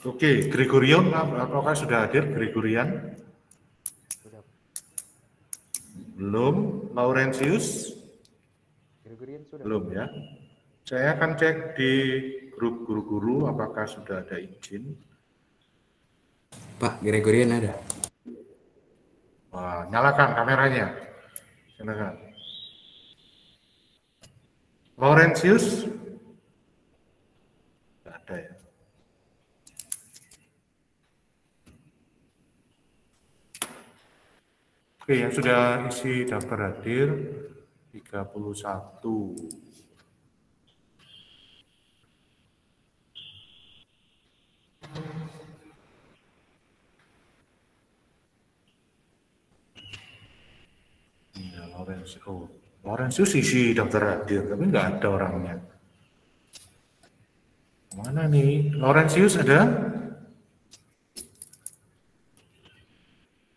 Oke, Gregorian, apakah sudah hadir Gregorian? Sudah. Belum. Laurentius? Gregorian sudah. Belum ya. Saya akan cek di grup guru-guru apakah sudah ada izin. Pak, Gregorian ada. Wah, nyalakan kameranya. Silakan. Laurentius? Tidak ada ya. Oke, yang sudah isi daftar hadir 31. Ya, Laurentius isi daftar hadir, tapi nggak ada orangnya. Mana nih? Laurentius ada?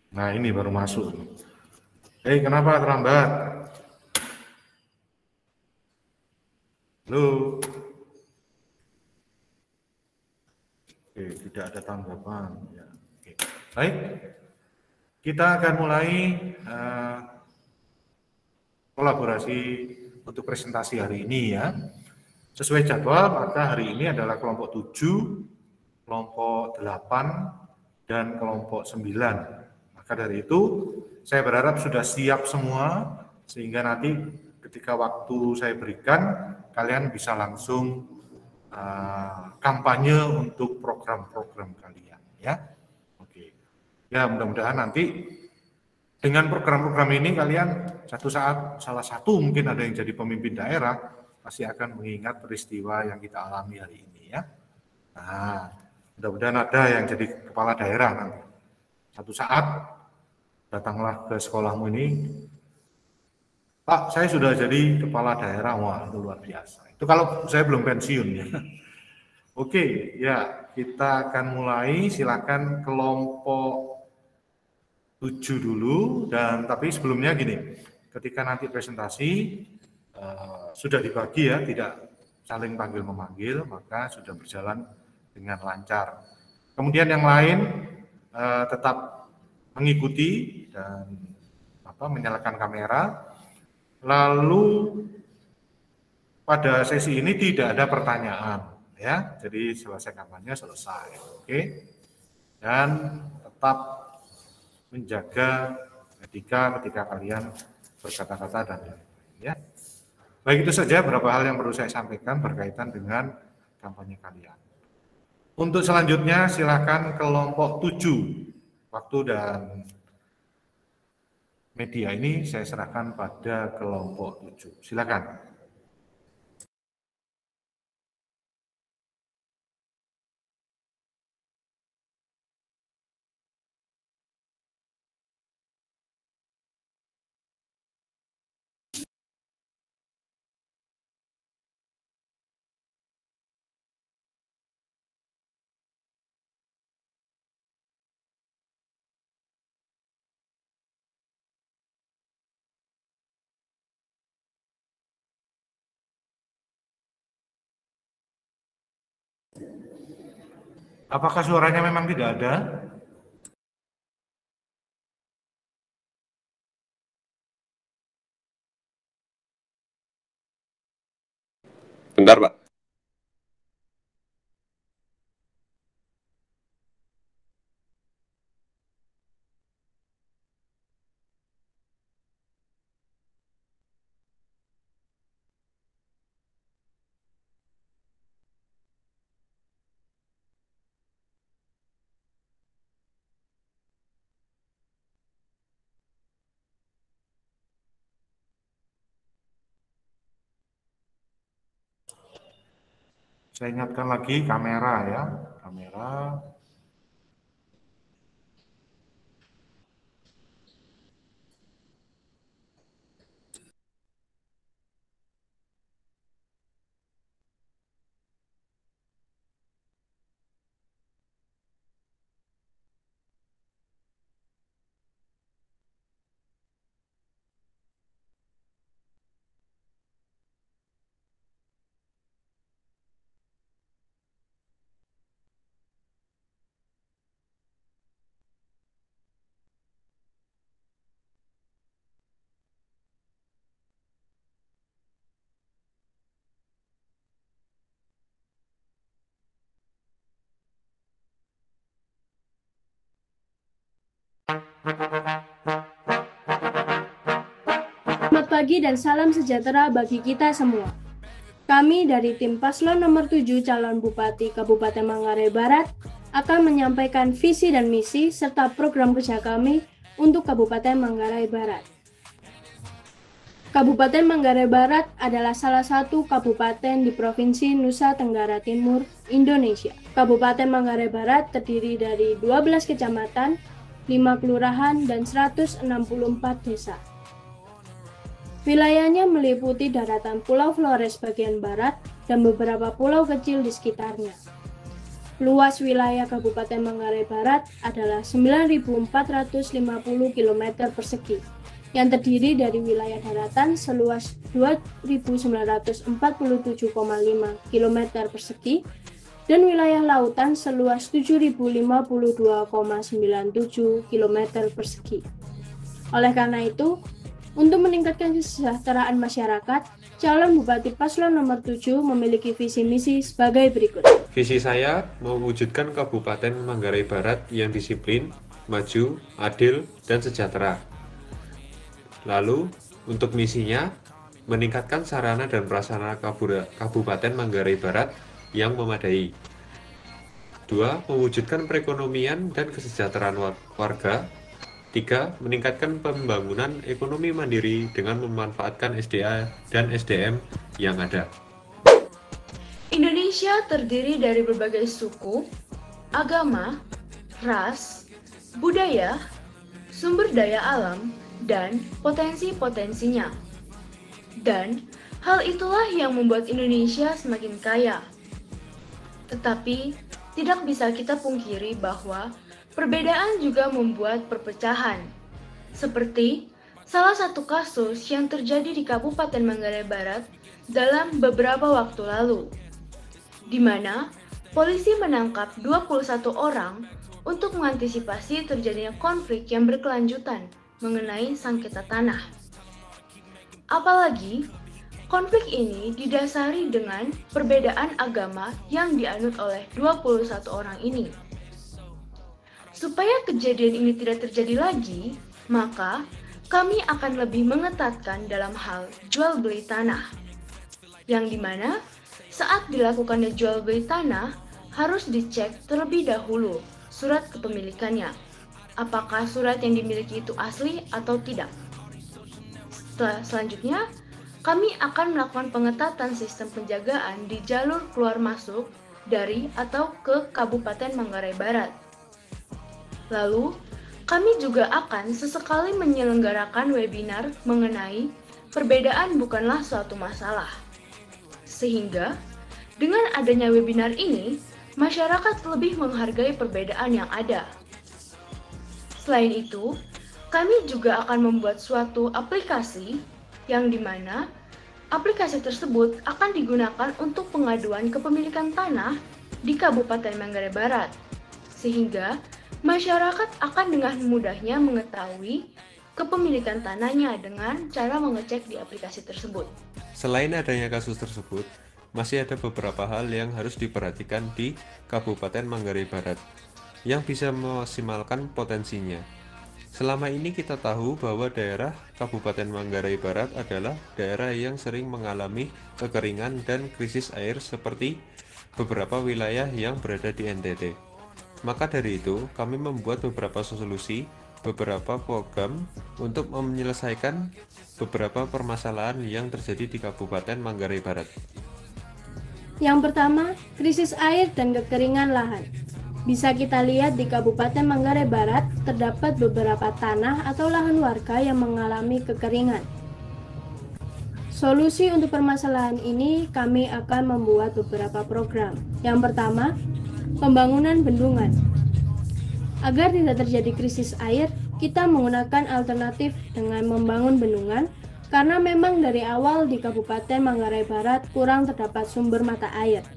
Nah, ini baru masuk. Kenapa terlambat? Halo? Oke, tidak ada tanggapan. Ya. Oke. Baik, kita akan mulai kolaborasi untuk presentasi hari ini ya. Sesuai jadwal, maka hari ini adalah kelompok 7, kelompok 8, dan kelompok 9. Maka dari itu, saya berharap sudah siap semua, sehingga nanti ketika waktu saya berikan, kalian bisa langsung kampanye untuk program-program kalian. Ya, oke. Ya, mudah-mudahan nanti dengan program-program ini kalian satu saat, salah satu mungkin ada yang jadi pemimpin daerah, pasti akan mengingat peristiwa yang kita alami hari ini ya. Nah, mudah-mudahan ada yang jadi kepala daerah nanti. Satu saat datanglah ke sekolahmu ini, Pak, saya sudah jadi kepala daerah. Wah, itu luar biasa. Itu kalau saya belum pensiun ya. Oke, ya kita akan mulai. Silakan kelompok 7 dulu, dan tapi sebelumnya gini, ketika nanti presentasi sudah dibagi ya, tidak saling panggil memanggil, maka sudah berjalan dengan lancar. Kemudian yang lain tetap mengikuti dan menyalakan kamera. Lalu pada sesi ini tidak ada pertanyaan ya, jadi selesai kampanye selesai, oke. Dan tetap menjaga etika ketika kalian berkata-kata dan lain-lain ya. Baik, itu saja beberapa hal yang perlu saya sampaikan berkaitan dengan kampanye kalian. Untuk selanjutnya silakan kelompok 7. Waktu dan media ini saya serahkan pada kelompok 7. Silakan. Apakah suaranya memang tidak ada? Bentar, Pak. Saya ingatkan lagi kamera ya, kamera. Selamat pagi dan salam sejahtera bagi kita semua. Kami dari tim Paslon nomor 7 calon Bupati Kabupaten Manggarai Barat akan menyampaikan visi dan misi serta program kerja kami untuk Kabupaten Manggarai Barat. Kabupaten Manggarai Barat adalah salah satu kabupaten di Provinsi Nusa Tenggara Timur, Indonesia. Kabupaten Manggarai Barat terdiri dari 12 kecamatan, 5 kelurahan, dan 164 desa. Wilayahnya meliputi daratan Pulau Flores bagian barat dan beberapa pulau kecil di sekitarnya. Luas wilayah Kabupaten Manggarai Barat adalah 9.450 km persegi, yang terdiri dari wilayah daratan seluas 2.947,5 km persegi dan wilayah lautan seluas 7.052,97 km persegi. Oleh karena itu, untuk meningkatkan kesejahteraan masyarakat, calon Bupati Paslon nomor 7 memiliki visi misi sebagai berikut. Visi saya mewujudkan Kabupaten Manggarai Barat yang disiplin, maju, adil, dan sejahtera. Lalu, untuk misinya, meningkatkan sarana dan prasarana Kabupaten Manggarai Barat yang memadai. 2. Mewujudkan perekonomian dan kesejahteraan warga. 3. Meningkatkan pembangunan ekonomi mandiri dengan memanfaatkan SDA dan SDM yang ada. Indonesia terdiri dari berbagai suku, agama, ras, budaya, sumber daya alam, dan potensi-potensinya. Dan hal itulah yang membuat Indonesia semakin kaya. Tetapi tidak bisa kita pungkiri bahwa perbedaan juga membuat perpecahan, seperti salah satu kasus yang terjadi di Kabupaten Manggarai Barat dalam beberapa waktu lalu, di mana polisi menangkap 21 orang untuk mengantisipasi terjadinya konflik yang berkelanjutan mengenai sengketa tanah. Apalagi, konflik ini didasari dengan perbedaan agama yang dianut oleh 21 orang ini. Supaya kejadian ini tidak terjadi lagi, maka kami akan lebih mengetatkan dalam hal jual beli tanah, yang dimana saat dilakukannya jual beli tanah harus dicek terlebih dahulu surat kepemilikannya, apakah surat yang dimiliki itu asli atau tidak. Selanjutnya, kami akan melakukan pengetatan sistem penjagaan di jalur keluar masuk dari atau ke Kabupaten Manggarai Barat. Lalu, kami juga akan sesekali menyelenggarakan webinar mengenai perbedaan bukanlah suatu masalah. Sehingga, dengan adanya webinar ini, masyarakat lebih menghargai perbedaan yang ada. Selain itu, kami juga akan membuat suatu aplikasi yang dimana aplikasi tersebut akan digunakan untuk pengaduan kepemilikan tanah di Kabupaten Manggarai Barat, sehingga masyarakat akan dengan mudahnya mengetahui kepemilikan tanahnya dengan cara mengecek di aplikasi tersebut. Selain adanya kasus tersebut, masih ada beberapa hal yang harus diperhatikan di Kabupaten Manggarai Barat yang bisa memaksimalkan potensinya. Selama ini kita tahu bahwa daerah Kabupaten Manggarai Barat adalah daerah yang sering mengalami kekeringan dan krisis air seperti beberapa wilayah yang berada di NTT. Maka dari itu, kami membuat beberapa solusi, beberapa program untuk menyelesaikan beberapa permasalahan yang terjadi di Kabupaten Manggarai Barat. Yang pertama, krisis air dan kekeringan lahan. Bisa kita lihat di Kabupaten Manggarai Barat terdapat beberapa tanah atau lahan warga yang mengalami kekeringan. Solusi untuk permasalahan ini kami akan membuat beberapa program. Yang pertama, pembangunan bendungan. Agar tidak terjadi krisis air, kita menggunakan alternatif dengan membangun bendungan karena memang dari awal di Kabupaten Manggarai Barat kurang terdapat sumber mata air.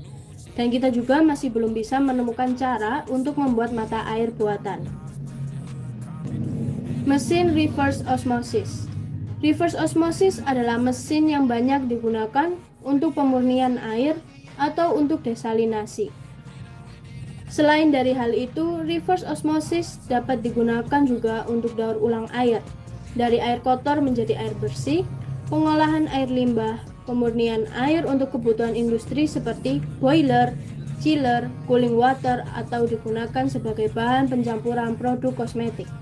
Dan kita juga masih belum bisa menemukan cara untuk membuat mata air buatan. Mesin reverse osmosis. Reverse osmosis adalah mesin yang banyak digunakan untuk pemurnian air atau untuk desalinasi. Selain dari hal itu, reverse osmosis dapat digunakan juga untuk daur ulang air, dari air kotor menjadi air bersih, pengolahan air limbah, pemurnian air untuk kebutuhan industri seperti boiler, chiller, cooling water, atau digunakan sebagai bahan pencampuran produk kosmetik.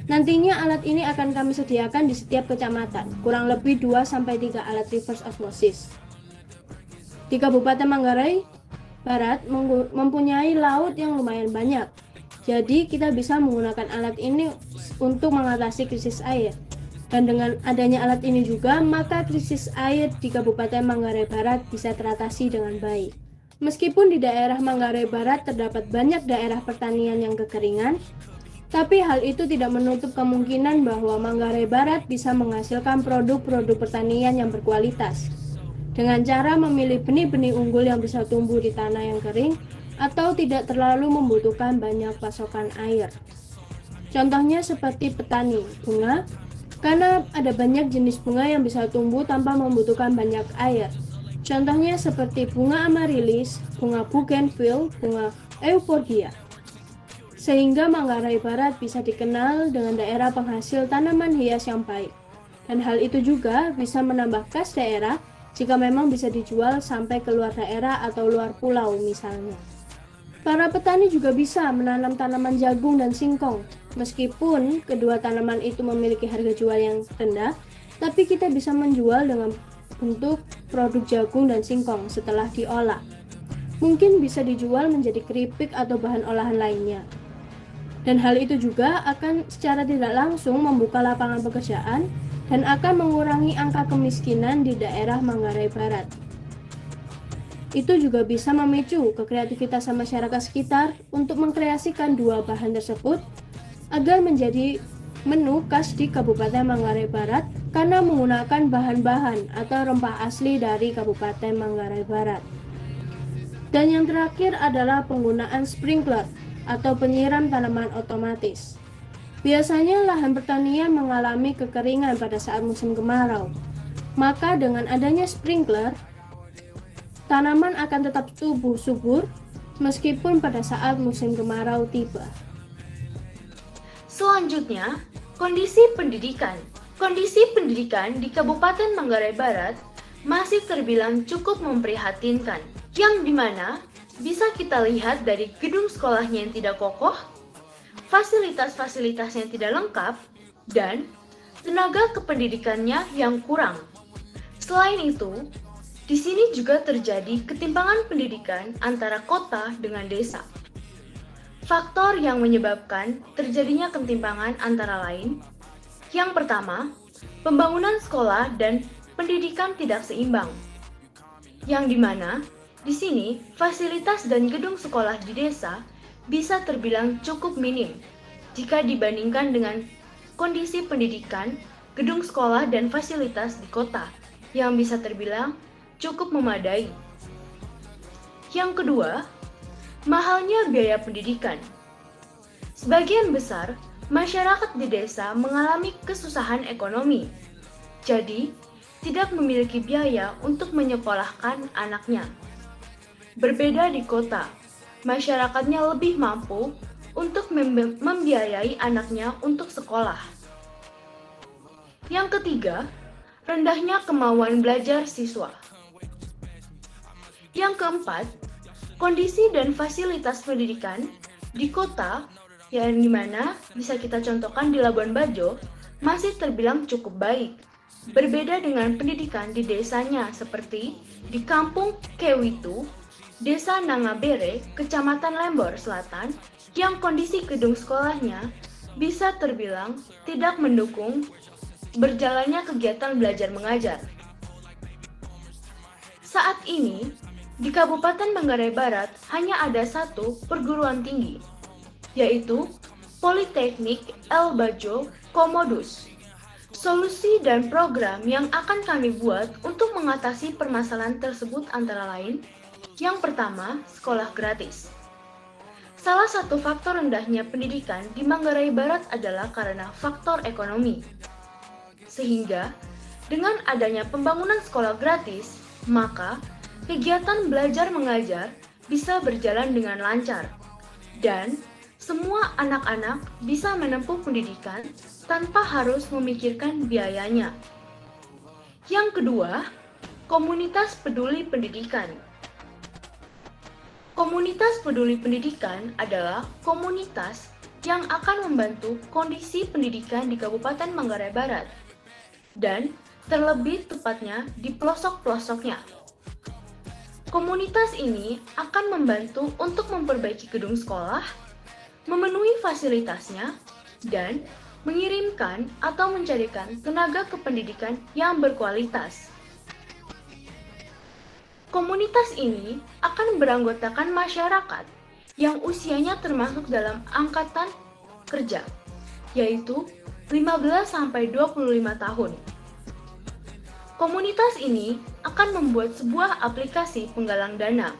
Nantinya alat ini akan kami sediakan di setiap kecamatan, kurang lebih 2-3 alat reverse osmosis. Di Kabupaten Manggarai Barat mempunyai laut yang lumayan banyak, jadi kita bisa menggunakan alat ini untuk mengatasi krisis air. Dan dengan adanya alat ini juga, maka krisis air di Kabupaten Manggarai Barat bisa teratasi dengan baik. Meskipun di daerah Manggarai Barat terdapat banyak daerah pertanian yang kekeringan, tapi hal itu tidak menutup kemungkinan bahwa Manggarai Barat bisa menghasilkan produk-produk pertanian yang berkualitas dengan cara memilih benih-benih unggul yang bisa tumbuh di tanah yang kering atau tidak terlalu membutuhkan banyak pasokan air. Contohnya seperti petani bunga, karena ada banyak jenis bunga yang bisa tumbuh tanpa membutuhkan banyak air. Contohnya seperti bunga amaryllis, bunga bougainville, bunga euphorbia. Sehingga Manggarai Barat bisa dikenal dengan daerah penghasil tanaman hias yang baik. Dan hal itu juga bisa menambah kas daerah jika memang bisa dijual sampai ke luar daerah atau luar pulau misalnya. Para petani juga bisa menanam tanaman jagung dan singkong. Meskipun kedua tanaman itu memiliki harga jual yang rendah, tapi kita bisa menjual dengan bentuk produk jagung dan singkong setelah diolah. Mungkin bisa dijual menjadi keripik atau bahan olahan lainnya. Dan hal itu juga akan secara tidak langsung membuka lapangan pekerjaan dan akan mengurangi angka kemiskinan di daerah Manggarai Barat. Itu juga bisa memicu kekreativitas masyarakat sekitar untuk mengkreasikan dua bahan tersebut agar menjadi menu khas di Kabupaten Manggarai Barat karena menggunakan bahan-bahan atau rempah asli dari Kabupaten Manggarai Barat. Dan yang terakhir adalah penggunaan sprinkler atau penyiram tanaman otomatis. Biasanya lahan pertanian mengalami kekeringan pada saat musim kemarau. Maka dengan adanya sprinkler, tanaman akan tetap tumbuh subur meskipun pada saat musim kemarau tiba. Selanjutnya, kondisi pendidikan. Kondisi pendidikan di Kabupaten Manggarai Barat masih terbilang cukup memprihatinkan, yang dimana bisa kita lihat dari gedung sekolahnya yang tidak kokoh, fasilitas-fasilitasnya yang tidak lengkap, dan tenaga kependidikannya yang kurang. Selain itu, di sini juga terjadi ketimpangan pendidikan antara kota dengan desa. Faktor yang menyebabkan terjadinya ketimpangan antara lain, yang pertama, pembangunan sekolah dan pendidikan tidak seimbang. Yang dimana, di sini fasilitas dan gedung sekolah di desa bisa terbilang cukup minim jika dibandingkan dengan kondisi pendidikan, gedung sekolah, dan fasilitas di kota yang bisa terbilang cukup memadai. Yang kedua, mahalnya biaya pendidikan. Sebagian besar masyarakat di desa mengalami kesusahan ekonomi, jadi tidak memiliki biaya untuk menyekolahkan anaknya. Berbeda di kota, masyarakatnya lebih mampu untuk membiayai anaknya untuk sekolah. Yang ketiga, rendahnya kemauan belajar siswa. Yang keempat, kondisi dan fasilitas pendidikan di kota yang dimana bisa kita contohkan di Labuan Bajo masih terbilang cukup baik. Berbeda dengan pendidikan di desanya seperti di Kampung Kewitu, Desa Nangabere, Kecamatan Lembor Selatan, yang kondisi gedung sekolahnya bisa terbilang tidak mendukung berjalannya kegiatan belajar mengajar. Saat ini, di Kabupaten Manggarai Barat hanya ada satu perguruan tinggi, yaitu Politeknik El Bajo Komodus. Solusi dan program yang akan kami buat untuk mengatasi permasalahan tersebut antara lain, yang pertama, sekolah gratis. Salah satu faktor rendahnya pendidikan di Manggarai Barat adalah karena faktor ekonomi. Sehingga, dengan adanya pembangunan sekolah gratis, maka kegiatan belajar mengajar bisa berjalan dengan lancar. dan semua anak-anak bisa menempuh pendidikan tanpa harus memikirkan biayanya. Yang kedua, komunitas peduli pendidikan. Komunitas peduli pendidikan adalah komunitas yang akan membantu kondisi pendidikan di Kabupaten Manggarai Barat, dan terlebih tepatnya di pelosok-pelosoknya. Komunitas ini akan membantu untuk memperbaiki gedung sekolah, memenuhi fasilitasnya, dan mengirimkan atau mencarikan tenaga kependidikan yang berkualitas. Komunitas ini akan beranggotakan masyarakat yang usianya termasuk dalam angkatan kerja, yaitu 15-25 tahun. Komunitas ini akan membuat sebuah aplikasi penggalang dana.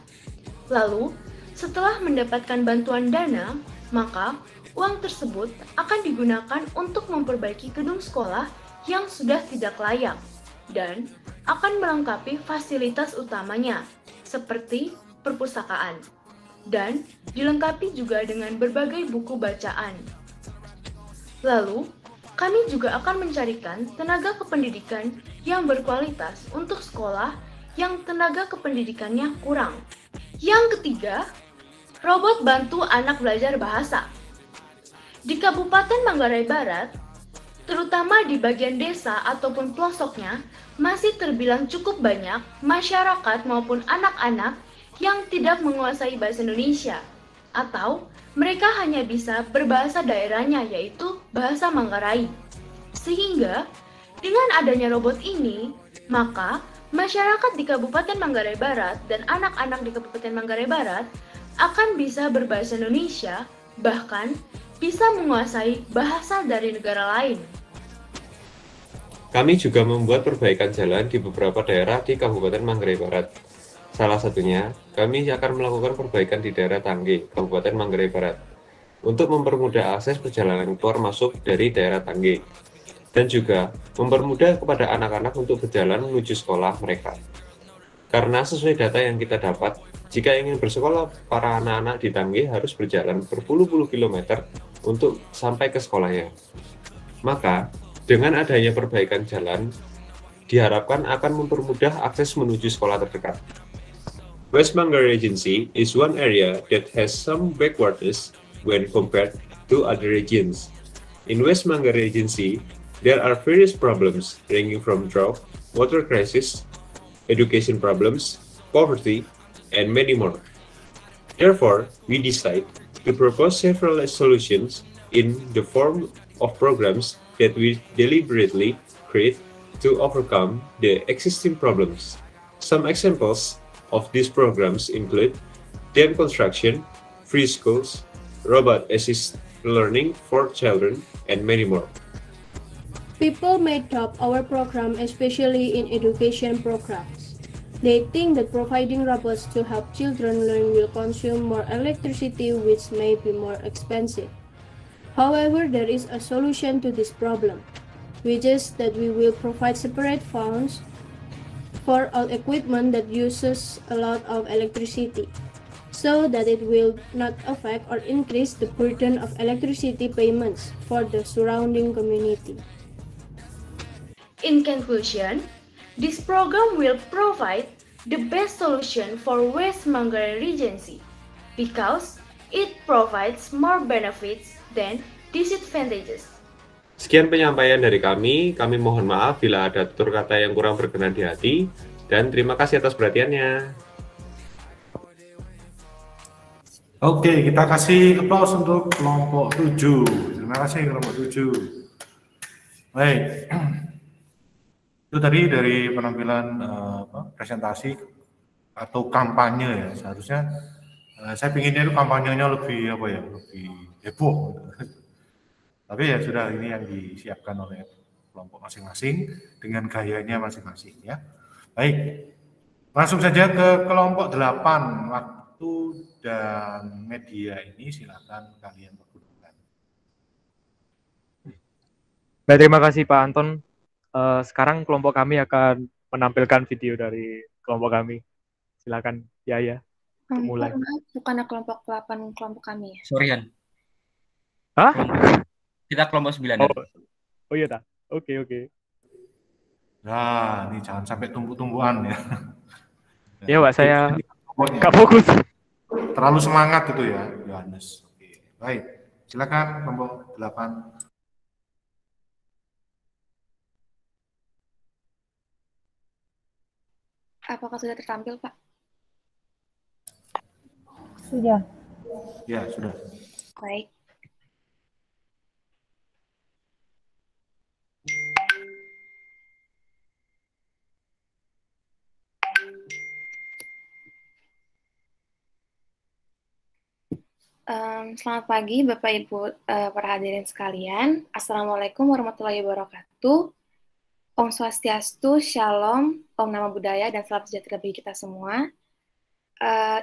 Lalu, setelah mendapatkan bantuan dana, maka uang tersebut akan digunakan untuk memperbaiki gedung sekolah yang sudah tidak layak dan akan melengkapi fasilitas utamanya, seperti perpustakaan, dan dilengkapi juga dengan berbagai buku bacaan. Lalu, kami juga akan mencarikan tenaga kependidikan yang berkualitas untuk sekolah yang tenaga kependidikannya kurang. Yang ketiga, robot bantu anak belajar bahasa. Di Kabupaten Manggarai Barat, terutama di bagian desa ataupun pelosoknya, masih terbilang cukup banyak masyarakat maupun anak-anak yang tidak menguasai bahasa Indonesia, atau mereka hanya bisa berbahasa daerahnya, yaitu bahasa Manggarai. Sehingga, dengan adanya robot ini, maka masyarakat di Kabupaten Manggarai Barat dan anak-anak di Kabupaten Manggarai Barat akan bisa berbahasa Indonesia, bahkan bisa menguasai bahasa dari negara lain. Kami juga membuat perbaikan jalan di beberapa daerah di Kabupaten Manggarai Barat. Salah satunya, kami akan melakukan perbaikan di daerah Tangge, Kabupaten Manggarai Barat, untuk mempermudah akses perjalanan keluar masuk dari daerah Tangge, dan juga mempermudah kepada anak-anak untuk berjalan menuju sekolah mereka. Karena sesuai data yang kita dapat, jika ingin bersekolah, para anak-anak di Tangge harus berjalan berpuluh-puluh kilometer untuk sampai ke sekolahnya. Maka, dengan adanya perbaikan jalan, diharapkan akan mempermudah akses menuju sekolah terdekat. West Manggarai Regency is one area that has some backwardness when compared to other regions. In West Manggarai Regency, there are various problems ranging from drought, water crisis, education problems, poverty, and many more. Therefore, we decide to propose several solutions in the form of programs that we deliberately create to overcome the existing problems. Some examples of these programs include dam construction, free schools, robot-assisted learning for children, and many more. People may doubt our program, especially in education programs. They think that providing robots to help children learn will consume more electricity, which may be more expensive. However, there is a solution to this problem, which is that we will provide separate funds for all equipment that uses a lot of electricity, so that it will not affect or increase the burden of electricity payments for the surrounding community. In conclusion, this program will provide the best solution for West Manggarai Regency because it provides more benefits than disadvantages. Sekian penyampaian dari kami mohon maaf bila ada tutur kata yang kurang berkenan di hati, dan terima kasih atas perhatiannya. Oke, kita kasih aplaus untuk kelompok 7. Terima kasih kelompok 7. Baik, itu tadi dari penampilan presentasi atau kampanye ya. Seharusnya saya pinginnya itu kampanyenya lebih lebih heboh. Tapi ya sudah, ini yang disiapkan oleh kelompok masing-masing dengan gayanya masing-masing ya. Baik, langsung saja ke kelompok 8. Waktu dan media ini silakan kalian pergunakan. Baik, terima kasih Pak Anton. Sekarang kelompok kami akan menampilkan video dari kelompok kami. Silakan, Yaya. mulai. Maaf, bukannya kelompok 8 kelompok kami ya? Sorian. Hah? Kita kelompok 9. Oh iya tak. Oke. Nah, ini jangan sampai tumpuk-tumpuan ya. Ya Pak, saya Pokoknya nggak fokus. terlalu semangat itu ya, Yohanes. Oke. Baik, silakan kelompok 8. Apakah sudah tertampil, Pak? Sudah. Ya, sudah. Baik. Selamat pagi Bapak Ibu para hadirin sekalian. Assalamualaikum warahmatullahi wabarakatuh. Om Swastiastu, Shalom, Om Namo Buddhaya, dan salam sejahtera bagi kita semua.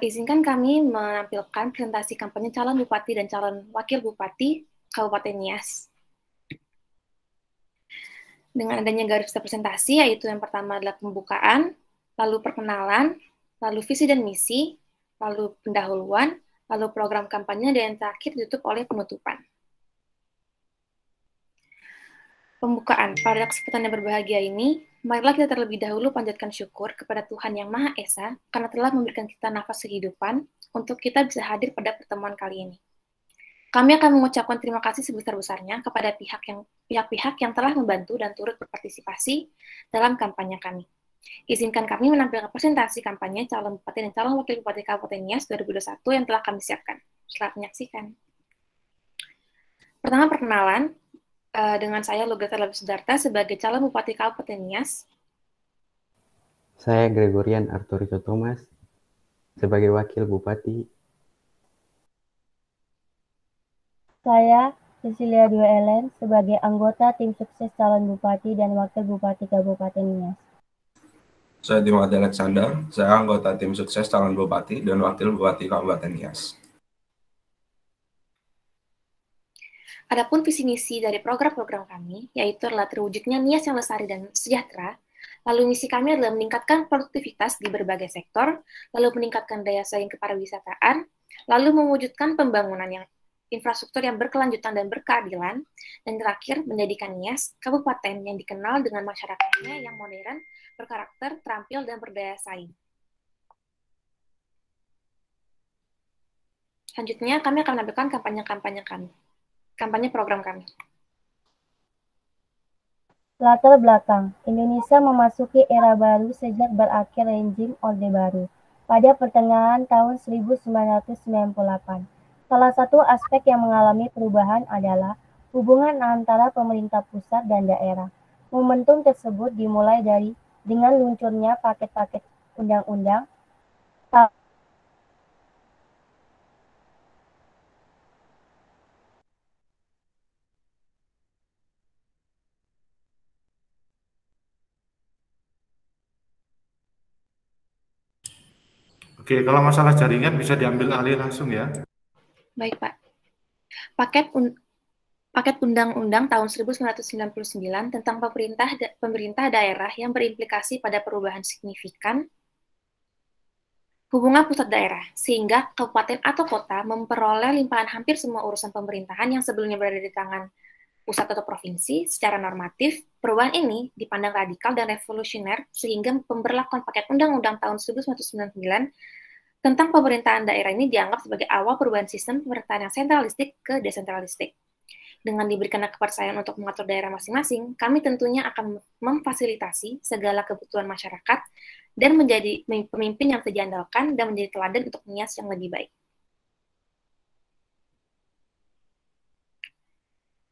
Izinkan kami menampilkan presentasi kampanye calon bupati dan calon wakil bupati Kabupaten Nias. Dengan adanya garis presentasi, yaitu yang pertama adalah pembukaan, lalu perkenalan, lalu visi dan misi, lalu pendahuluan, lalu program kampanye, dan yang terakhir ditutup oleh penutupan. Pembukaan. Pada kesempatan yang berbahagia ini, marilah kita terlebih dahulu panjatkan syukur kepada Tuhan Yang Maha Esa karena telah memberikan kita nafas kehidupan untuk kita bisa hadir pada pertemuan kali ini. Kami akan mengucapkan terima kasih sebesar-besarnya kepada pihak-pihak yang telah membantu dan turut berpartisipasi dalam kampanye kami. Izinkan kami menampilkan presentasi kampanye calon bupati dan calon wakil bupati Kabupaten Nias 2021 yang telah kami siapkan. Selamat menyaksikan. Pertama, perkenalan. Dengan saya Lugata Labis Sudarta sebagai calon bupati Kabupaten Nias. Saya Gregorian Arturito Thomas sebagai wakil bupati. Saya Cecilia Dwi Ellen sebagai anggota tim sukses calon bupati dan wakil bupati Kabupaten Nias. Saya Timothy Alexander, saya anggota tim sukses calon bupati dan wakil bupati Kabupaten Nias. Adapun visi misi dari program-program kami, yaitu adalah terwujudnya Nias yang lestari dan sejahtera. Lalu misi kami adalah meningkatkan produktivitas di berbagai sektor, lalu meningkatkan daya saing kepariwisataan, lalu mewujudkan pembangunan yang infrastruktur yang berkelanjutan dan berkeadilan, dan terakhir menjadikan Nias kabupaten yang dikenal dengan masyarakatnya yang modern, berkarakter, terampil, dan berdaya saing. Selanjutnya, kami akan menampilkan kampanye program kami. Latar belakang, Indonesia memasuki era baru sejak berakhir rezim Orde Baru pada pertengahan tahun 1998. Salah satu aspek yang mengalami perubahan adalah hubungan antara pemerintah pusat dan daerah. Momentum tersebut dimulai dengan luncurnya paket-paket undang-undang Oke, kalau masalah jaringan bisa diambil alih langsung ya. Baik, Pak. Paket Undang-Undang tahun 1999 tentang pemerintah daerah yang berimplikasi pada perubahan signifikan hubungan pusat daerah, sehingga kabupaten atau kota memperoleh limpahan hampir semua urusan pemerintahan yang sebelumnya berada di tangan pusat atau provinsi. Secara normatif, perubahan ini dipandang radikal dan revolusioner, sehingga pemberlakuan paket Undang-Undang tahun 1999 tentang pemerintahan daerah ini dianggap sebagai awal perubahan sistem pemerintahan yang sentralistik ke desentralistik. Dengan diberikan kepercayaan untuk mengatur daerah masing-masing, kami tentunya akan memfasilitasi segala kebutuhan masyarakat dan menjadi pemimpin yang terjandalkan dan menjadi teladan untuk Nias yang lebih baik.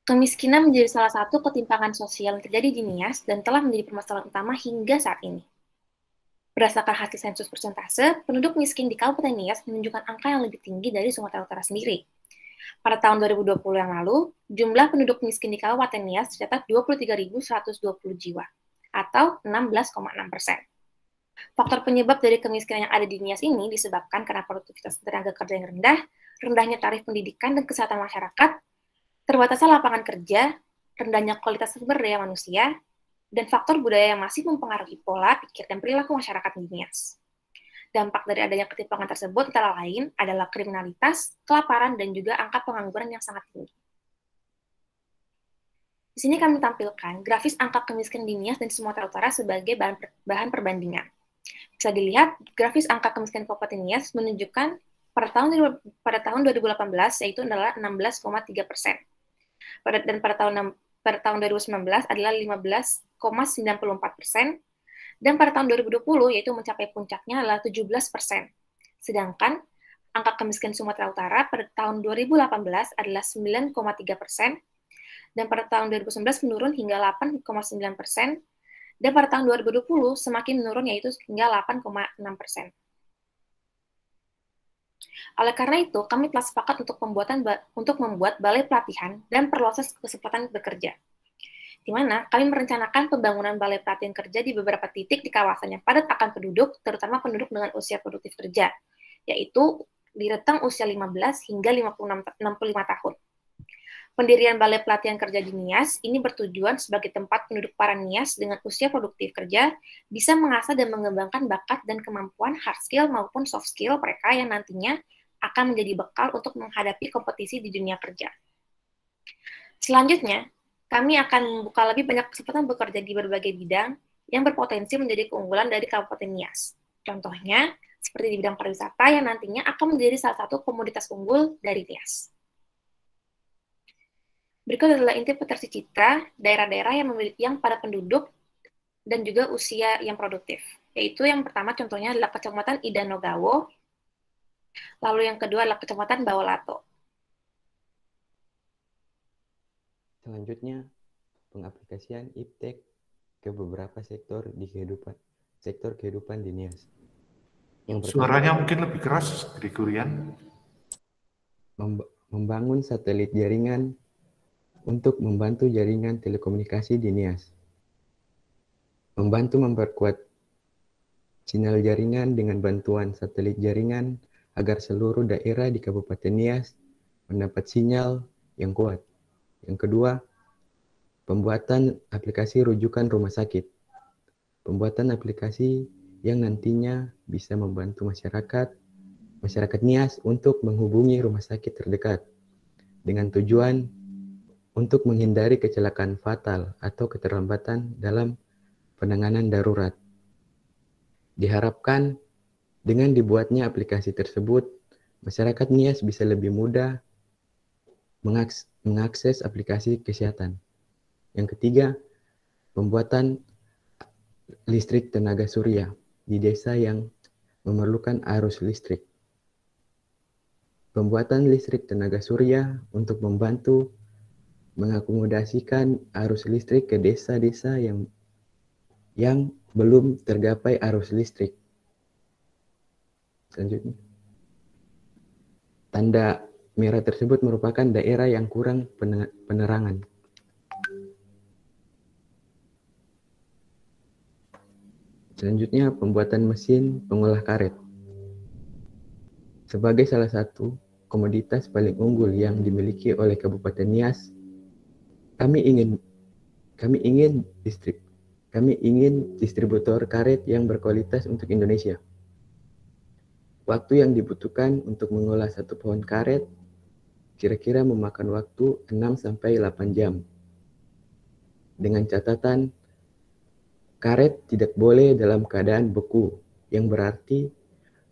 Kemiskinan menjadi salah satu ketimpangan sosial yang terjadi di Nias dan telah menjadi permasalahan utama hingga saat ini. Berdasarkan hasil sensus persentase, penduduk miskin di Kabupaten Nias menunjukkan angka yang lebih tinggi dari Sumatera Utara sendiri. Pada tahun 2020 yang lalu, jumlah penduduk miskin di Kabupaten Nias tercatat 23.120 jiwa, atau 16,6%. Faktor penyebab dari kemiskinan yang ada di Nias ini disebabkan karena produktivitas tenaga kerja yang rendah, rendahnya tarif pendidikan dan kesehatan masyarakat, terbatasnya lapangan kerja, rendahnya kualitas sumber daya manusia, dan faktor budaya yang masih mempengaruhi pola pikir dan perilaku masyarakat di Nias. Dampak dari adanya ketimpangan tersebut antara lain adalah kriminalitas, kelaparan, dan juga angka pengangguran yang sangat tinggi. Di sini kami tampilkan grafis angka kemiskinan di Nias dan Sumatera Utara sebagai bahan perbandingan. Bisa dilihat, grafis angka kemiskinan Kabupaten Nias menunjukkan pada tahun 2018 yaitu adalah 16,3%. Dan pada tahun 2019 adalah 15,94%. Dan pada tahun 2020 yaitu mencapai puncaknya adalah 17%. Sedangkan angka kemiskinan Sumatera Utara pada tahun 2018 adalah 9,3%. Dan pada tahun 2019 menurun hingga 8,9%, dan pada tahun 2020 semakin menurun yaitu hingga 8,6%. Oleh karena itu, kami telah sepakat untuk membuat balai pelatihan dan perluasan kesempatan bekerja, di mana kami merencanakan pembangunan balai pelatihan kerja di beberapa titik di kawasan yang padat akan penduduk, terutama penduduk dengan usia produktif kerja, yaitu di rentang usia 15 hingga 65 tahun. Pendirian Balai Pelatihan Kerja di Nias ini bertujuan sebagai tempat penduduk para Nias dengan usia produktif kerja bisa mengasah dan mengembangkan bakat dan kemampuan hard skill maupun soft skill mereka yang nantinya akan menjadi bekal untuk menghadapi kompetisi di dunia kerja. Selanjutnya, kami akan membuka lebih banyak kesempatan bekerja di berbagai bidang yang berpotensi menjadi keunggulan dari Kabupaten Nias. Contohnya, seperti di bidang pariwisata yang nantinya akan menjadi salah satu komoditas unggul dari Nias. Berikut adalah inti potensi citra daerah-daerah yang pada penduduk dan juga usia yang produktif. Yaitu yang pertama contohnya adalah Kecamatan Idanogawo, lalu yang kedua adalah Kecamatan Bawolato. Selanjutnya, pengaplikasian IPTEK ke beberapa sektor kehidupan di Nias. Suaranya mungkin lebih keras, Gregorian. Membangun satelit jaringan untuk membantu jaringan telekomunikasi di Nias. Membantu memperkuat sinyal jaringan dengan bantuan satelit jaringan agar seluruh daerah di Kabupaten Nias mendapat sinyal yang kuat. Yang kedua, pembuatan aplikasi rujukan rumah sakit. Pembuatan aplikasi yang nantinya bisa membantu masyarakat Nias untuk menghubungi rumah sakit terdekat dengan tujuan untuk menghindari kecelakaan fatal atau keterlambatan dalam penanganan darurat. Diharapkan dengan dibuatnya aplikasi tersebut, masyarakat Nias bisa lebih mudah mengakses aplikasi kesehatan. Yang ketiga, pembuatan listrik tenaga surya di desa yang memerlukan arus listrik. Pembuatan listrik tenaga surya untuk membantu mengakomodasikan arus listrik ke desa-desa yang belum tergapai arus listrik. Selanjutnya, tanda merah tersebut merupakan daerah yang kurang penerangan. Selanjutnya, pembuatan mesin pengolah karet. Sebagai salah satu komoditas paling unggul yang dimiliki oleh Kabupaten Nias, kami ingin distributor karet yang berkualitas untuk Indonesia. Waktu yang dibutuhkan untuk mengolah satu pohon karet kira-kira memakan waktu 6-8 jam. Dengan catatan, karet tidak boleh dalam keadaan beku, yang berarti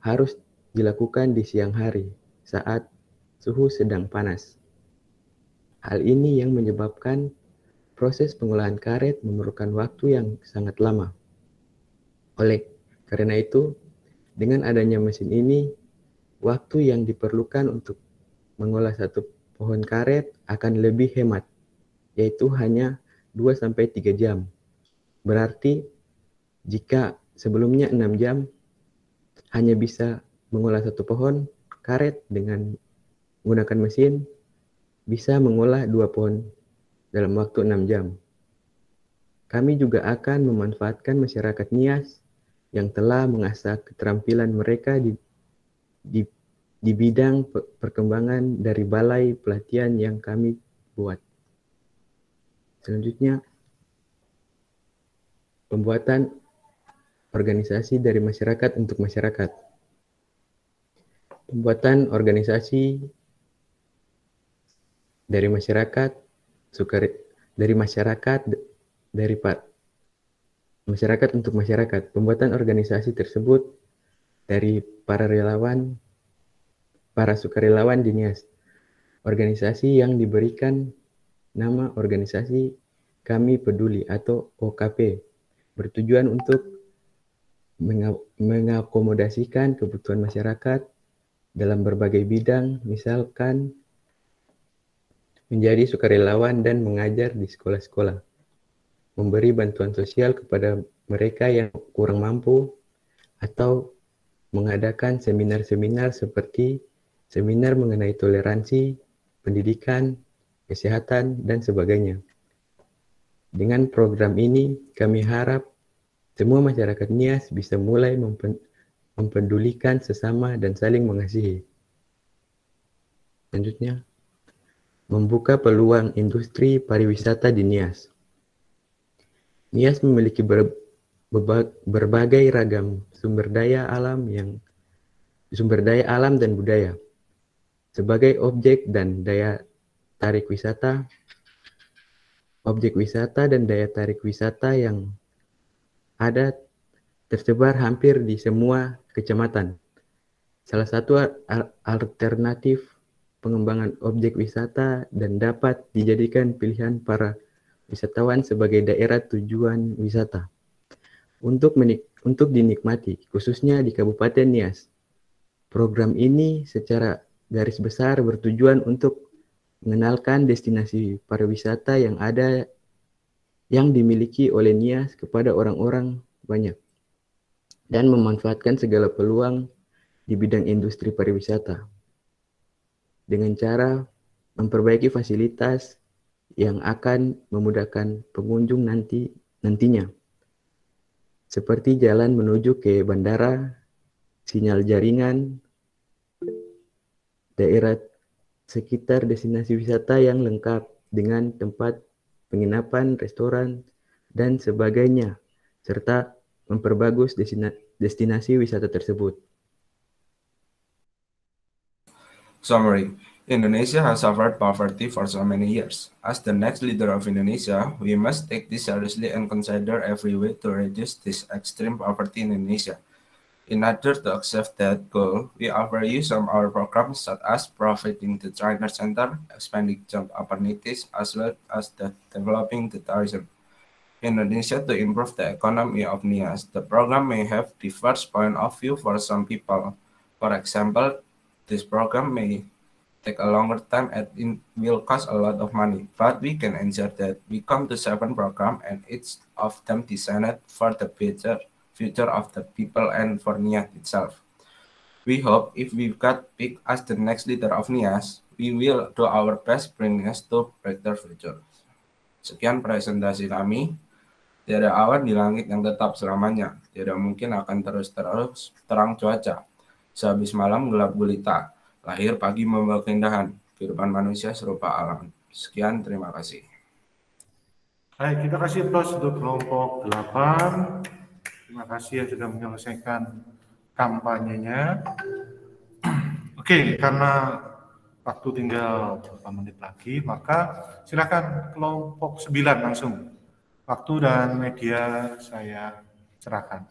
harus dilakukan di siang hari saat suhu sedang panas. Hal ini yang menyebabkan proses pengolahan karet memerlukan waktu yang sangat lama. Oleh karena itu, dengan adanya mesin ini, waktu yang diperlukan untuk mengolah satu pohon karet akan lebih hemat, yaitu hanya 2-3 jam. Berarti, jika sebelumnya 6 jam hanya bisa mengolah satu pohon karet dengan menggunakan mesin, bisa mengolah 2 pohon dalam waktu 6 jam. Kami juga akan memanfaatkan masyarakat Nias yang telah mengasah keterampilan mereka di bidang perkembangan dari balai pelatihan yang kami buat. Selanjutnya, pembuatan organisasi dari masyarakat untuk masyarakat. Pembuatan organisasi dari masyarakat, masyarakat untuk masyarakat. Pembuatan organisasi tersebut dari para sukarelawan di NIAS. Organisasi yang diberikan nama organisasi Kami Peduli atau OKP, bertujuan untuk mengakomodasikan kebutuhan masyarakat dalam berbagai bidang, misalkan menjadi sukarelawan dan mengajar di sekolah-sekolah, memberi bantuan sosial kepada mereka yang kurang mampu, atau mengadakan seminar-seminar seperti seminar mengenai toleransi, pendidikan, kesehatan, dan sebagainya. Dengan program ini, kami harap semua masyarakat NIAS bisa mulai mempedulikan sesama dan saling mengasihi. Selanjutnya, membuka peluang industri pariwisata di NIAS. NIAS memiliki berbagai ragam sumber daya alam dan budaya. Sebagai objek wisata dan daya tarik wisata yang ada tersebar hampir di semua kecamatan. Salah satu alternatif pengembangan objek wisata dan dapat dijadikan pilihan para wisatawan sebagai daerah tujuan wisata untuk dinikmati, khususnya di Kabupaten NIAS. Program ini secara garis besar bertujuan untuk mengenalkan destinasi pariwisata yang dimiliki oleh NIAS kepada orang-orang banyak dan memanfaatkan segala peluang di bidang industri pariwisata dengan cara memperbaiki fasilitas yang akan memudahkan pengunjung nantinya, seperti jalan menuju ke bandara, sinyal jaringan, daerah sekitar destinasi wisata yang lengkap dengan tempat penginapan, restoran, dan sebagainya, serta memperbagus destinasi wisata tersebut. Summary. Indonesia has suffered poverty for so many years. As the next leader of Indonesia, we must take this seriously and consider every way to reduce this extreme poverty in Indonesia. In order to achieve that goal, we offer you some of our programs such as providing the China Center, expanding job opportunities, as well as developing the tourism. Indonesia to improve the economy of NIAS. The program may have diverse point of view for some people. For example, this program may take a longer time and it will cost a lot of money, but we can ensure that we come to 7 programs and each of them designed for the future of the people and for NIAS itself. We hope if we got picked as the next leader of NIAS, we will do our best bring NIAS to brighter future. Sekian presentasi kami. Tiada awan di langit yang tetap selamanya. Tidak mungkin akan terus terang cuaca. Sehabis malam gelap gulita. Lahir pagi membawa keindahan. Kehidupan manusia serupa alam. Sekian, terima kasih. Baik, kita kasih plus untuk kelompok 8. Terima kasih yang sudah menyelesaikan kampanyenya. Oke, karena waktu tinggal beberapa menit lagi, maka silakan kelompok 9 langsung. Waktu dan media saya serahkan.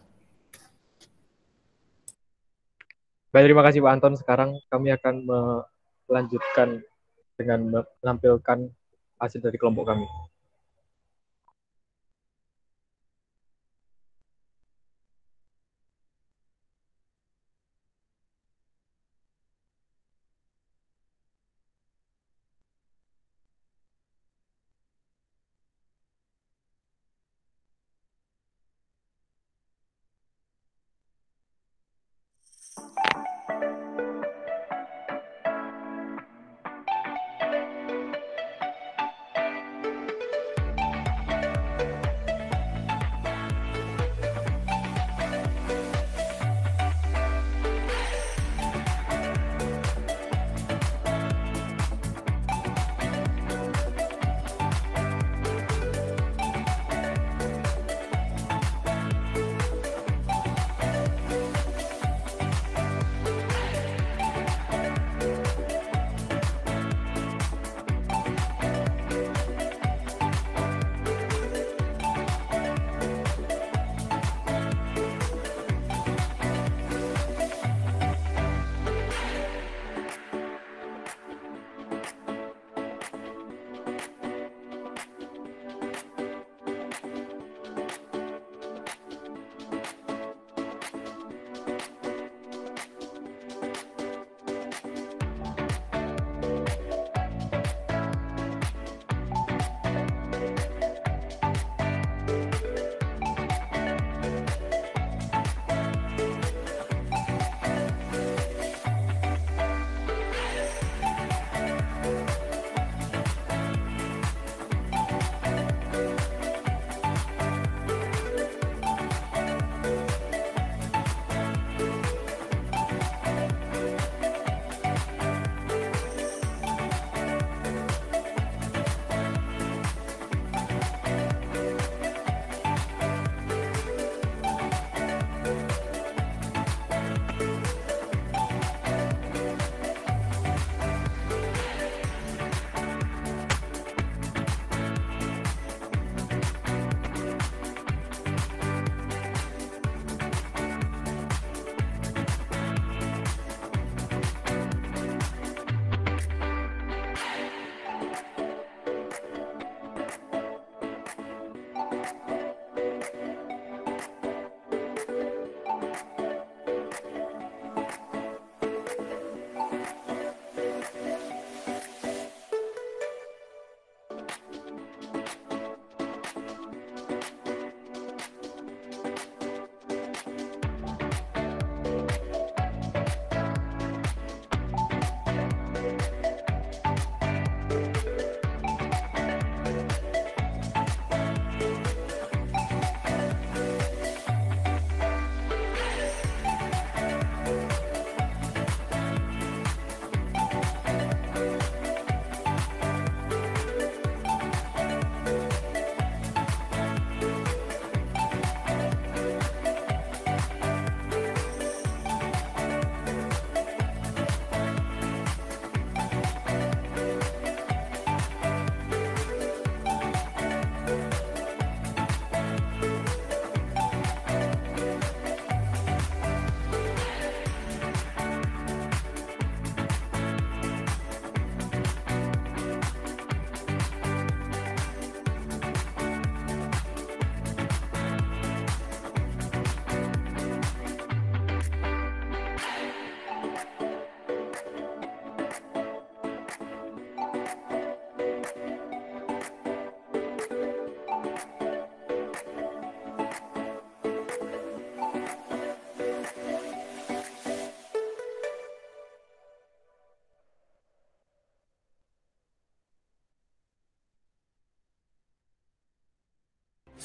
Baik, terima kasih Pak Anton. Sekarang kami akan melanjutkan dengan menampilkan hasil dari kelompok kami.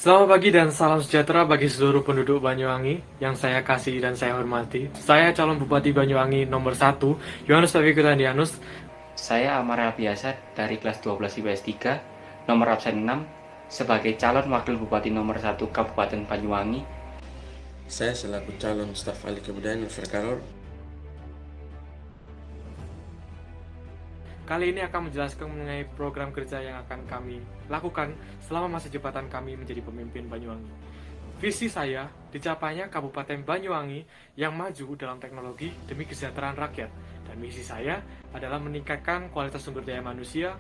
Selamat pagi dan salam sejahtera bagi seluruh penduduk Banyuwangi yang saya kasih dan saya hormati. Saya calon Bupati Banyuwangi nomor 1, Yohanes Taufik Kutandianus. Saya Amara Biasa dari kelas 12 IPS 3, nomor absen 6, sebagai calon Wakil Bupati nomor 1 Kabupaten Banyuwangi. Saya selaku calon staf ahli kebudayaan Universitas. Kali ini akan menjelaskan mengenai program kerja yang akan kami lakukan selama masa jabatan kami menjadi pemimpin Banyuwangi. Visi saya, dicapainya Kabupaten Banyuwangi yang maju dalam teknologi demi kesejahteraan rakyat. Dan misi saya adalah meningkatkan kualitas sumber daya manusia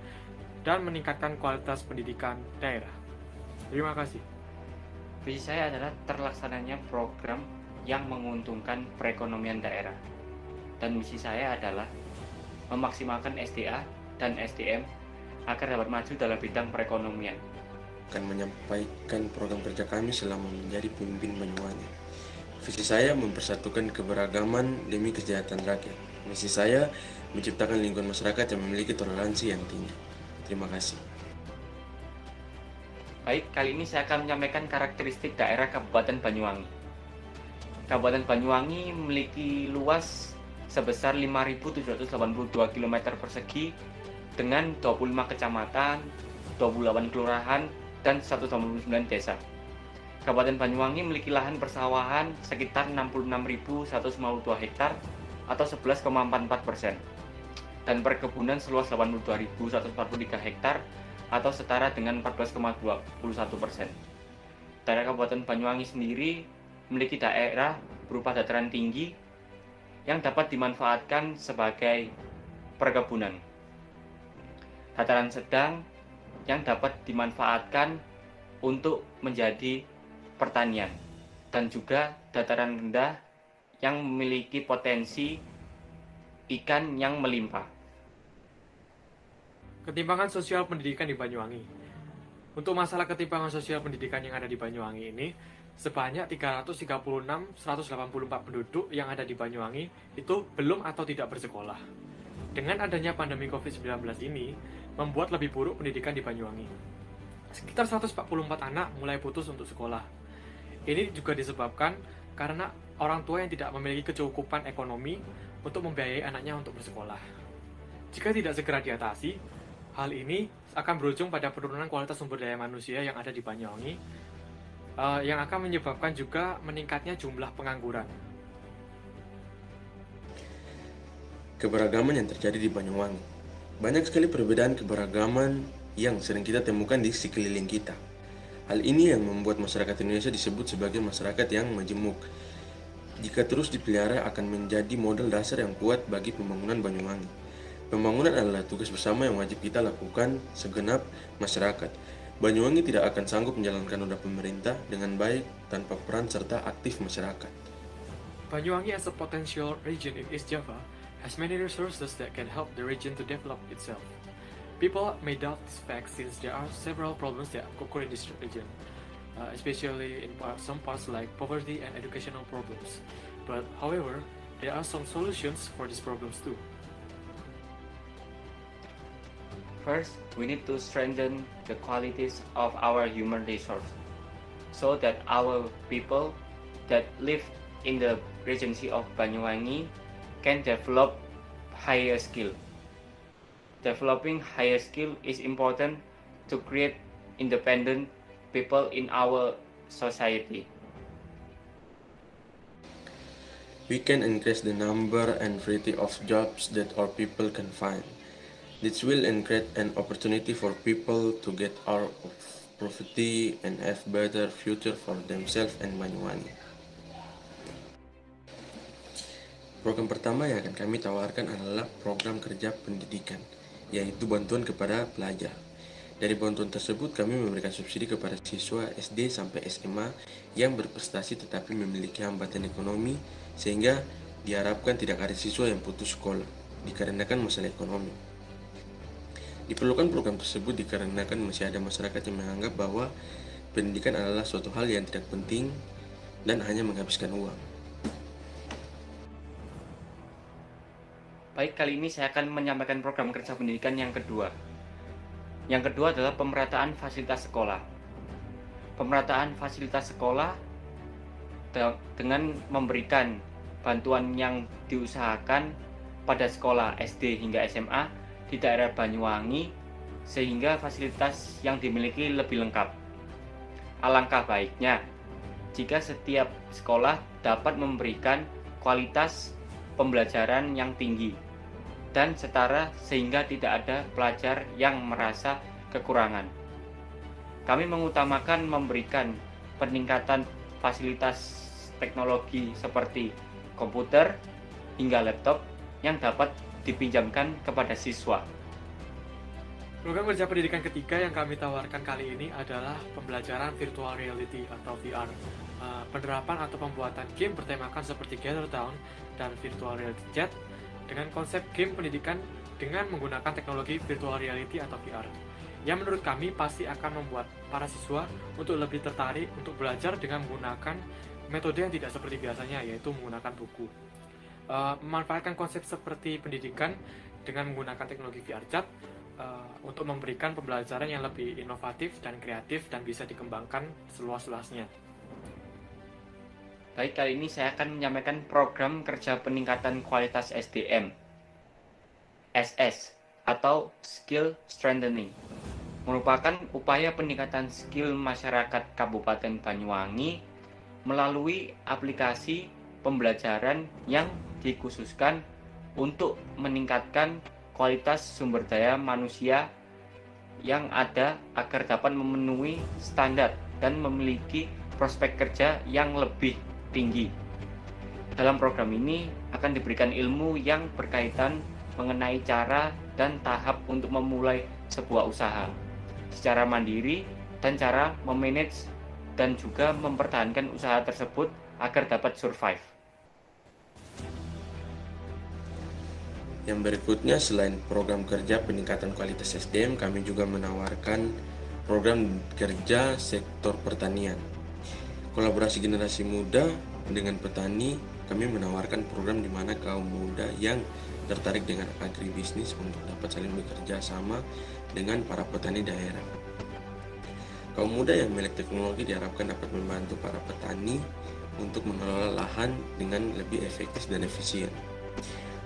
dan meningkatkan kualitas pendidikan daerah. Terima kasih. Visi saya adalah terlaksananya program yang menguntungkan perekonomian daerah. Dan misi saya adalah memaksimalkan SDA dan SDM agar dapat maju dalam bidang perekonomian. Akan menyampaikan program kerja kami selama menjadi pemimpin Banyuwangi. Visi saya mempersatukan keberagaman demi kesejahteraan rakyat. Misi saya menciptakan lingkungan masyarakat yang memiliki toleransi yang tinggi. Terima kasih. Baik, kali ini saya akan menyampaikan karakteristik daerah Kabupaten Banyuwangi. Kabupaten Banyuwangi memiliki luas sebesar 5.782 km persegi dengan 25 kecamatan, 28 kelurahan, dan 199 desa. Kabupaten Banyuwangi memiliki lahan persawahan sekitar 66.152 hektar atau 11,44%, dan perkebunan seluas 82.143 hektar atau setara dengan 14,21%. Daerah Kabupaten Banyuwangi sendiri memiliki daerah berupa dataran tinggi yang dapat dimanfaatkan sebagai perkebunan, dataran sedang yang dapat dimanfaatkan untuk menjadi pertanian, dan juga dataran rendah yang memiliki potensi ikan yang melimpah. Ketimpangan sosial pendidikan di Banyuwangi. Untuk masalah ketimpangan sosial pendidikan yang ada di Banyuwangi ini, sebanyak 336.184 penduduk yang ada di Banyuwangi itu belum atau tidak bersekolah. Dengan adanya pandemi COVID-19 ini, membuat lebih buruk pendidikan di Banyuwangi. Sekitar 144 anak mulai putus untuk sekolah. Ini juga disebabkan karena orang tua yang tidak memiliki kecukupan ekonomi untuk membiayai anaknya untuk bersekolah. Jika tidak segera diatasi, hal ini akan berujung pada penurunan kualitas sumber daya manusia yang ada di Banyuwangi, yang akan menyebabkan juga meningkatnya jumlah pengangguran. Keberagaman yang terjadi di Banyuwangi. Banyak sekali perbedaan keberagaman yang sering kita temukan di sekeliling kita. Hal ini yang membuat masyarakat Indonesia disebut sebagai masyarakat yang majemuk. Jika terus dipelihara akan menjadi modal dasar yang kuat bagi pembangunan Banyuwangi. Pembangunan adalah tugas bersama yang wajib kita lakukan segenap masyarakat. Banyuwangi tidak akan sanggup menjalankan roda pemerintah dengan baik tanpa peran serta aktif masyarakat. Banyuwangi as a potential region in East Java has many resources that can help the region to develop itself. People may doubt this fact since there are several problems that occur in this region, especially in some parts like poverty and educational problems. But however, there are some solutions for these problems too. First, we need to strengthen the qualities of our human resource so that our people that live in the regency of Banyuwangi can develop higher skill. Developing higher skill is important to create independent people in our society. We can increase the number and variety of jobs that our people can find. This will create an opportunity for people to get out of poverty and have better future for themselves and Banyuwangi. Program pertama yang akan kami tawarkan adalah program kerja pendidikan, yaitu bantuan kepada pelajar. Dari bantuan tersebut kami memberikan subsidi kepada siswa SD sampai SMA yang berprestasi tetapi memiliki hambatan ekonomi, sehingga diharapkan tidak ada siswa yang putus sekolah dikarenakan masalah ekonomi. Diperlukan program tersebut dikarenakan masih ada masyarakat yang menganggap bahwa pendidikan adalah suatu hal yang tidak penting dan hanya menghabiskan uang. Baik, kali ini saya akan menyampaikan program kerja pendidikan yang kedua. Yang kedua adalah pemerataan fasilitas sekolah. pemerataan fasilitas sekolah dengan memberikan bantuan yang diusahakan pada sekolah SD hingga SMA di daerah Banyuwangi sehingga fasilitas yang dimiliki lebih lengkap. Alangkah baiknya jika setiap sekolah dapat memberikan kualitas pembelajaran yang tinggi dan setara sehingga tidak ada pelajar yang merasa kekurangan. Kami mengutamakan memberikan peningkatan fasilitas teknologi seperti komputer hingga laptop yang dapat dipinjamkan kepada siswa. Program kerja pendidikan ketiga yang kami tawarkan kali ini adalah pembelajaran virtual reality atau VR. Penerapan atau pembuatan game bertemakan seperti Gather Town dan Virtual Reality Chat dengan konsep game pendidikan dengan menggunakan teknologi virtual reality atau VR. Yang menurut kami pasti akan membuat para siswa untuk lebih tertarik untuk belajar dengan menggunakan metode yang tidak seperti biasanya, yaitu menggunakan buku. Memanfaatkan konsep seperti pendidikan dengan menggunakan teknologi VR Chat untuk memberikan pembelajaran yang lebih inovatif dan kreatif dan bisa dikembangkan seluas-luasnya. Baik, kali ini saya akan menyampaikan program kerja peningkatan kualitas SDM SS atau Skill Strengthening, merupakan upaya peningkatan skill masyarakat Kabupaten Banyuwangi melalui aplikasi pembelajaran yang dikhususkan untuk meningkatkan kualitas sumber daya manusia yang ada agar dapat memenuhi standar dan memiliki prospek kerja yang lebih tinggi. Dalam program ini akan diberikan ilmu yang berkaitan mengenai cara dan tahap untuk memulai sebuah usaha secara mandiri dan cara memanage dan juga mempertahankan usaha tersebut agar dapat survive. Yang berikutnya, selain program kerja peningkatan kualitas SDM, kami juga menawarkan program kerja sektor pertanian. Kolaborasi generasi muda dengan petani, kami menawarkan program di mana kaum muda yang tertarik dengan agribisnis untuk dapat saling bekerja sama dengan para petani daerah. Kaum muda yang memiliki teknologi diharapkan dapat membantu para petani untuk mengelola lahan dengan lebih efektif dan efisien.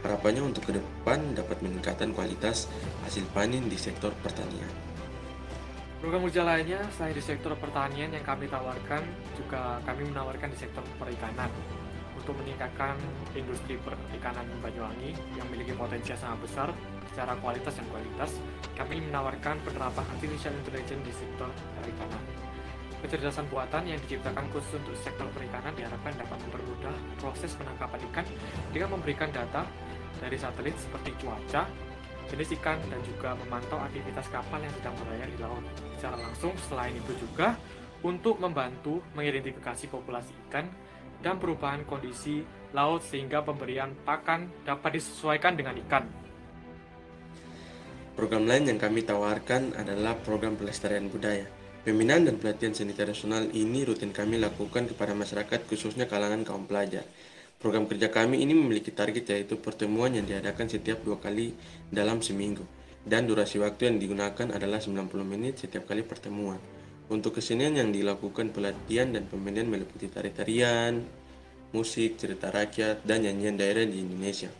Harapannya untuk ke depan dapat meningkatkan kualitas hasil panen di sektor pertanian. Program kerja lainnya selain di sektor pertanian yang kami tawarkan, juga kami menawarkan di sektor perikanan. Untuk meningkatkan industri perikanan Banyuwangi yang memiliki potensi yang sangat besar secara kualitas dan kualitas, kami menawarkan penerapan artificial intelligence di sektor perikanan. Kecerdasan buatan yang diciptakan khusus untuk sektor perikanan diharapkan dapat mempermudah proses penangkapan ikan dengan memberikan data dari satelit seperti cuaca, jenis ikan, dan juga memantau aktivitas kapal yang sedang berlayar di laut secara langsung. Selain itu juga untuk membantu mengidentifikasi populasi ikan dan perubahan kondisi laut sehingga pemberian pakan dapat disesuaikan dengan ikan. Program lain yang kami tawarkan adalah program pelestarian budaya. Pembinaan dan pelatihan seni tradisional ini rutin kami lakukan kepada masyarakat, khususnya kalangan kaum pelajar. Program kerja kami ini memiliki target, yaitu pertemuan yang diadakan setiap 2 kali dalam seminggu, dan durasi waktu yang digunakan adalah 90 menit setiap kali pertemuan. Untuk kesenian yang dilakukan pelatihan dan pembinaan meliputi tari-tarian, musik, cerita rakyat, dan nyanyian daerah di Indonesia.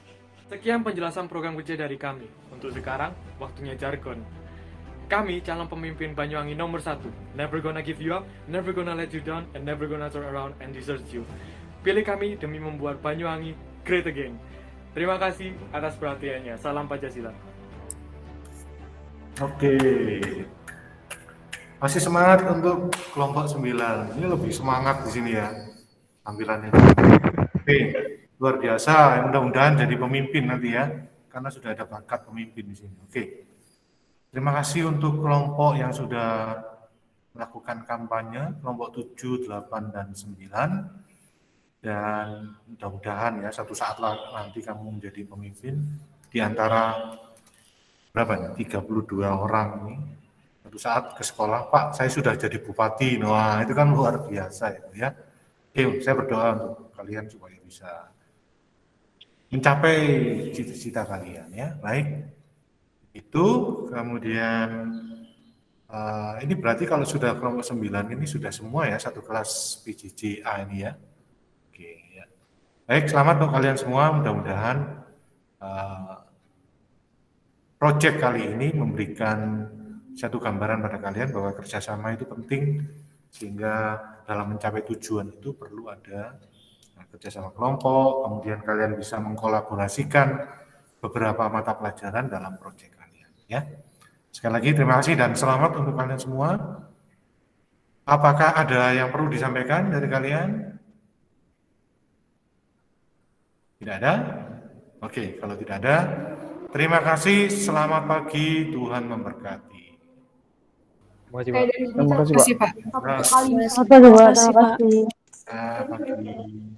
Sekian penjelasan program kerja dari kami. Untuk sekarang, waktunya jargon. Kami calon pemimpin Banyuwangi nomor 1. Never gonna give you up, never gonna let you down, and never gonna turn around and desert you. Pilih kami demi membuat Banyuwangi great again. Terima kasih atas perhatiannya. Salam Pancasila. Oke. Masih semangat untuk kelompok 9. Ini lebih semangat di sini ya tampilannya. Oke, luar biasa. Mudah-mudahan jadi pemimpin nanti ya, karena sudah ada bakat pemimpin di sini. Oke. Terima kasih untuk kelompok yang sudah melakukan kampanye, kelompok 7, 8, dan 9. Dan mudah-mudahan ya satu saat nanti kamu menjadi pemimpin di antara berapa nih? 32 orang ini. Satu saat ke sekolah, Pak, saya sudah jadi bupati. Wah, itu kan luar biasa ya. Oke, saya berdoa untuk kalian supaya bisa mencapai cita-cita kalian ya. Baik. Itu kemudian Ini berarti kalau sudah kelompok 9 ini sudah semua ya, satu kelas PJJ-A ini ya. Oke ya. Baik, selamat untuk kalian semua. Mudah-mudahan proyek kali ini memberikan satu gambaran pada kalian bahwa kerjasama itu penting, sehingga dalam mencapai tujuan itu perlu ada kerjasama kelompok, kemudian kalian bisa mengkolaborasikan beberapa mata pelajaran dalam proyek kalian ya. Sekali lagi terima kasih dan selamat untuk kalian semua. Apakah ada yang perlu disampaikan dari kalian? Tidak ada? Oke, kalau tidak ada, terima kasih, selamat pagi, Tuhan memberkati. Terima kasih, Pak. Terima kasih, Pak. Terima kasih, Pak. Pagi.